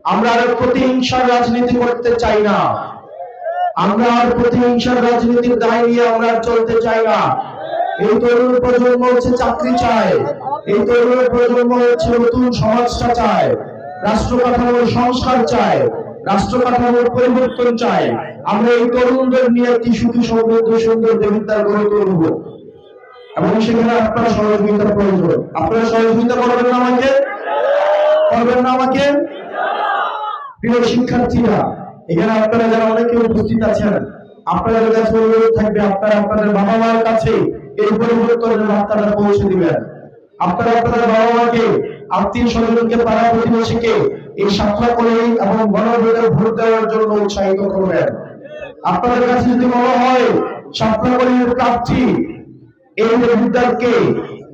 আমরা আর প্রতিহিংসার রাজনীতি করতে চাই না। আমরা আর প্রতিহিংসার রাজনীতির দায় নিয়ে আমরা চলতে চাই না। এই তরুণ প্রজন্ম হচ্ছে চাকরি চায়, এই তরুণ প্রজন্ম হচ্ছে নতুন সমাজটা চায়, রাষ্ট্র কাঠামোর সংস্কার চায়, রাষ্ট্র কাঠামোর পরিবর্তন চায়। আমরা এই তরুণদের নিয়ে একটি সুখী সমৃদ্ধ সুন্দর দেবিদ্বার গড়ে তুলব, এবং সেখানে আপনার সহযোগিতার প্রয়োজন। আপনারা সহযোগিতা করবেন না আমাকে? করবেন না আমাকে? প্রিয় শিক্ষার্থীরা, এখানে আপনারা যারা অনেকে উপস্থিত আছেন, আপনাদের কাছে অনুরোধ থাকবে আপনারা আপনাদের বাবা মার কাছে এই পরিবর্তনের বার্তাটা পৌঁছে দিবেন। আপনারা আপনাদের বাবা মাকে, আত্মীয় স্বজনকে, পাড়া প্রতিবেশীকে এই সাতলা কলেজ এবং গণভোটে ভোট দেওয়ার জন্য উৎসাহিত করবেন। আপনাদের কাছে যদি মনে হয় সাতলা কলেজের প্রার্থী এই বিদ্যালয়কে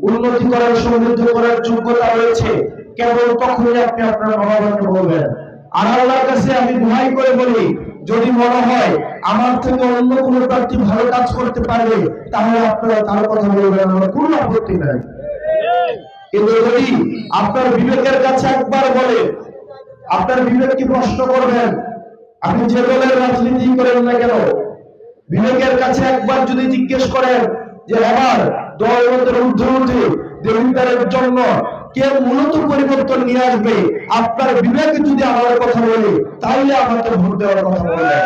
উন্নতি করার, সমৃদ্ধ করার যোগ্যতা রয়েছে, কেবল তখনই আপনি আপনার বাবা মাকে বলবেন। আর আল্লাহর কাছে আমি দোহাই করে বলি, যদি মনে হয় আমার থেকে অন্য কোন প্রার্থী ভালো কাজ করতে পারবে, তাহলে আপনারা তার কথা বলবেন, আমার কোনো আপত্তি নাই। কিন্তু যদি আপনার বিবেকের কাছে একবার বলে, আপনার বিবেককে প্রশ্ন করবেন, আপনি যে দলের রাজনীতি করেন না কেন, বিবেকের কাছে একবার যদি জিজ্ঞেস করেন যে এবার দলের ঊর্ধ্বে দেবিদ্বারের জন্য কে মূলত পরিবর্তন নিয়ে আসবে, আপনার বিবেক যদি আমার কথা বলে, তাহলে আমাকে ভোট দেওয়ার কথা বলবেন।